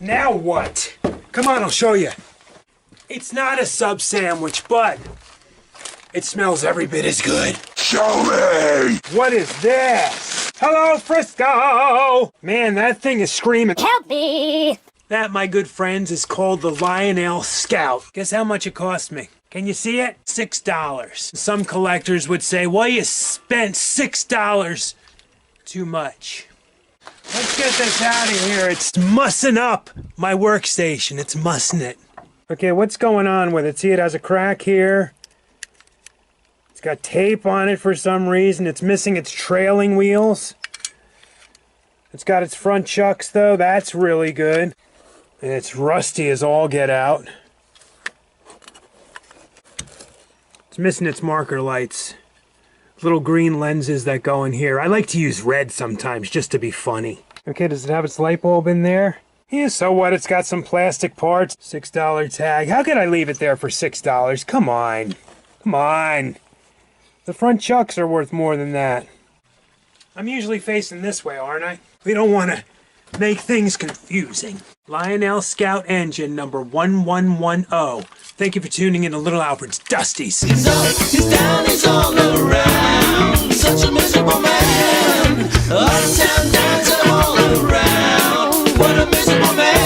Now what? Come on, I'll show you. It's not a sub sandwich, but it smells every bit as good. Show me! What is this? Hello, Frisco! Man, that thing is screaming. Help me! That, my good friends, is called the Lionel Scout. Guess how much it cost me? Can you see it? $6. Some collectors would say, well, you spent $6 too much. Let's get this out of here. It's mussing up my workstation. It's mussing it. Okay, what's going on with it? See, it has a crack here. It's got tape on it for some reason. It's missing its trailing wheels. It's got its front chucks, though. That's really good. And it's rusty as all get out. It's missing its marker lights. Little green lenses that go in here. I like to use red sometimes just to be funny. Okay, does it have its light bulb in there? Yeah, so what? It's got some plastic parts. $6 tag. How could I leave it there for $6? Come on. Come on. The front chucks are worth more than that. I'm usually facing this way, aren't I? We don't want to make things confusing. Lionel Scout engine number 1110. Thank you for tuning in to Little Alfred's Dusties. He's up, he's down, he's all around. Such a miserable man. Uptown, downtown, all around. What a miserable man.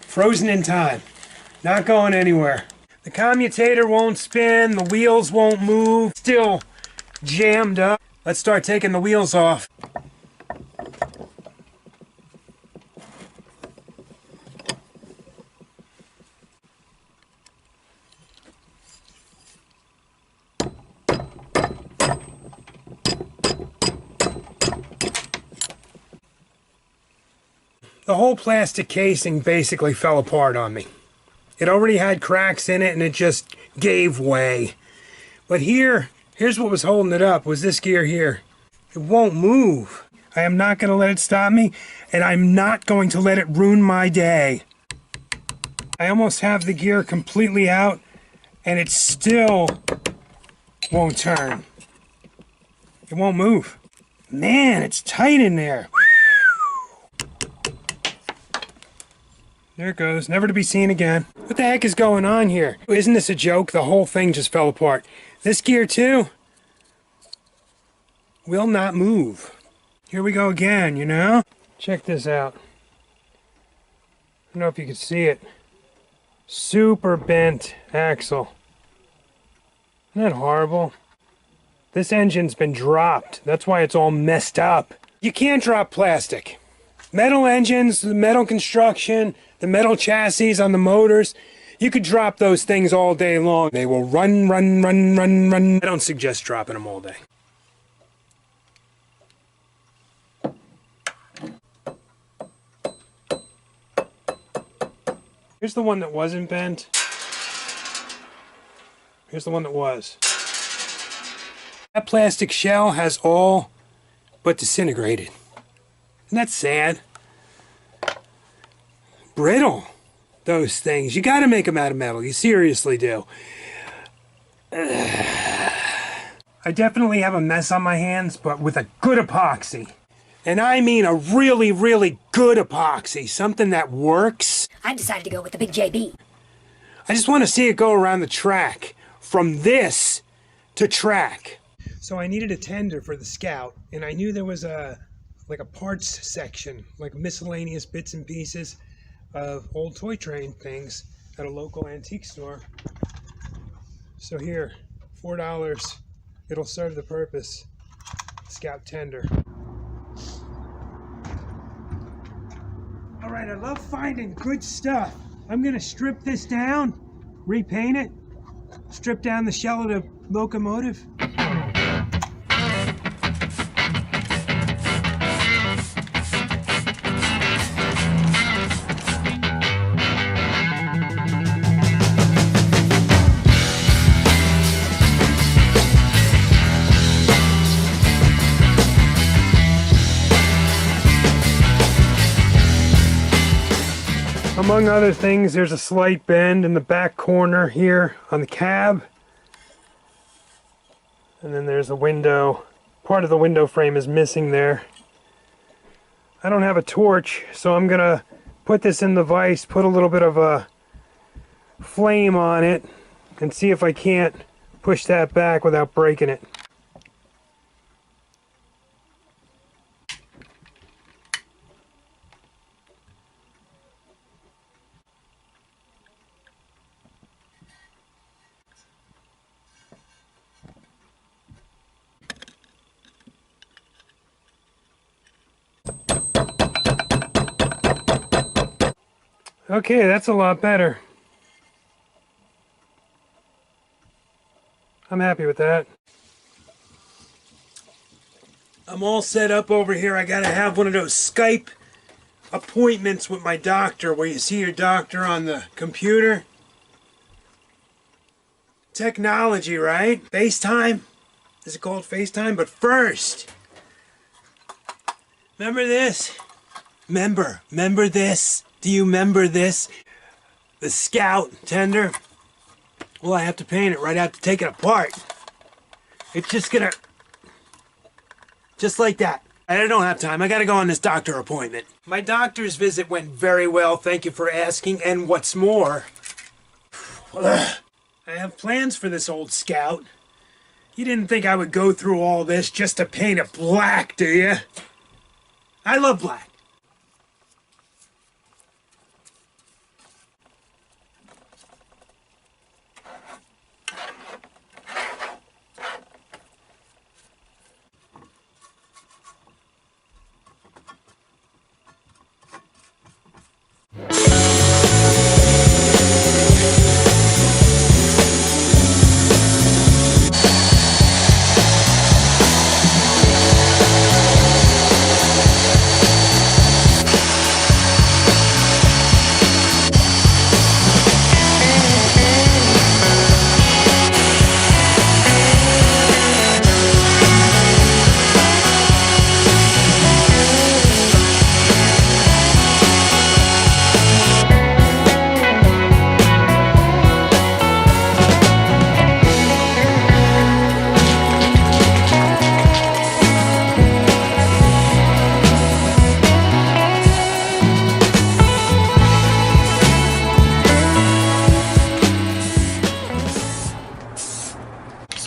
Frozen in time. Not going anywhere. The commutator won't spin, the wheels won't move, still jammed up. Let's start taking the wheels off. The whole plastic casing basically fell apart on me. It already had cracks in it and it just gave way. But here's what was holding it up, was this gear here. It won't move. I am not going to let it stop me, and I'm not going to let it ruin my day. I almost have the gear completely out, and it still won't turn. It won't move. Man, it's tight in there. There it goes, never to be seen again. What the heck is going on here? Isn't this a joke? The whole thing just fell apart. This gear too will not move. Here we go again, you know? Check this out. I don't know if you can see it. Super bent axle. Isn't that horrible? This engine's been dropped. That's why it's all messed up. You can't drop plastic. Metal engines, the metal construction, the metal chassis on the motors, you could drop those things all day long. They will run. I don't suggest dropping them all day. Here's the one that wasn't bent. Here's the one that was. That plastic shell has all but disintegrated. Isn't that sad? Brittle, those things. You gotta make them out of metal. You seriously do. I definitely have a mess on my hands, but with a good epoxy. And I mean a really, really good epoxy. Something that works. I decided to go with the big JB. I just want to see it go around the track. From this to track. So I needed a tender for the Scout, and I knew there was a parts section, like miscellaneous bits and pieces of old toy train things at a local antique store. So here, $4. It'll serve the purpose. Scout tender. All right, I love finding good stuff. I'm gonna strip this down, repaint it, strip down the shell of the locomotive. Among other things, there's a slight bend in the back corner here on the cab. And then there's a window. Part of the window frame is missing there. I don't have a torch, so I'm gonna put this in the vise, put a little bit of a flame on it, and see if I can't push that back without breaking it. Okay, that's a lot better. I'm happy with that. I'm all set up over here. I gotta have one of those Skype appointments with my doctor where you see your doctor on the computer. Technology, right? FaceTime? Is it called FaceTime? But first, remember this? Remember this? Do you remember this? The Scout tender? Well, I have to paint it right. I have to take it apart. It's just gonna... Just like that. I don't have time. I gotta go on this doctor appointment. My doctor's visit went very well. Thank you for asking. And what's more... I have plans for this old Scout. You didn't think I would go through all this just to paint it black, do you? I love black.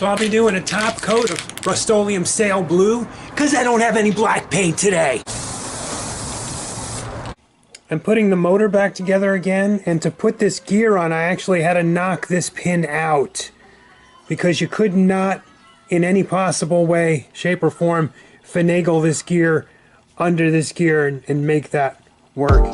So I'll be doing a top coat of Rust-Oleum Sail Blue, because I don't have any black paint today. I'm putting the motor back together again, and to put this gear on, I actually had to knock this pin out, because you could not, in any possible way, shape or form, finagle this gear under this gear and make that work.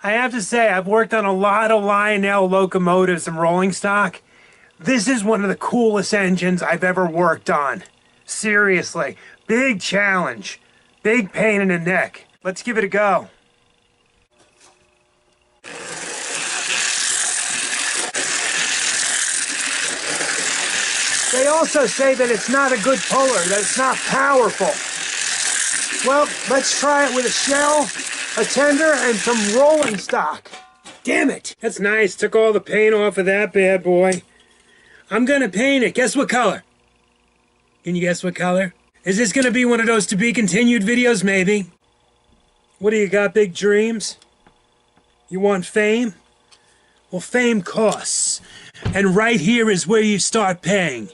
I have to say, I've worked on a lot of Lionel locomotives and rolling stock. This is one of the coolest engines I've ever worked on. Seriously, big challenge, big pain in the neck. Let's give it a go. They also say that it's not a good puller, that it's not powerful. Well, let's try it with a shell, a tender, and some rolling stock. Damn it! That's nice. Took all the paint off of that bad boy. I'm gonna paint it. Guess what color? Can you guess what color? Is this gonna be one of those to be continued videos, maybe? What do you got, big dreams? You want fame? Well, fame costs. And right here is where you start paying.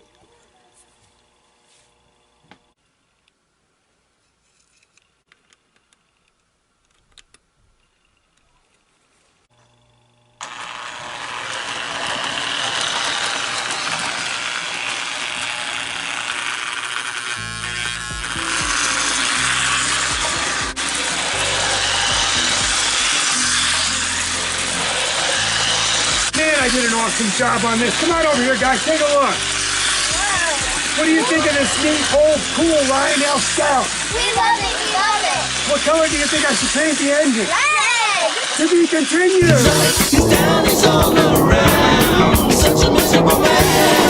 I did an awesome job on this. Come on over here, guys. Take a look. What do you think of this neat, old, cool Lionel Scout? We love it. We love it. What color do you think I should paint the engine? Red. To be continued. He's down, he's all around. Such a miserable man.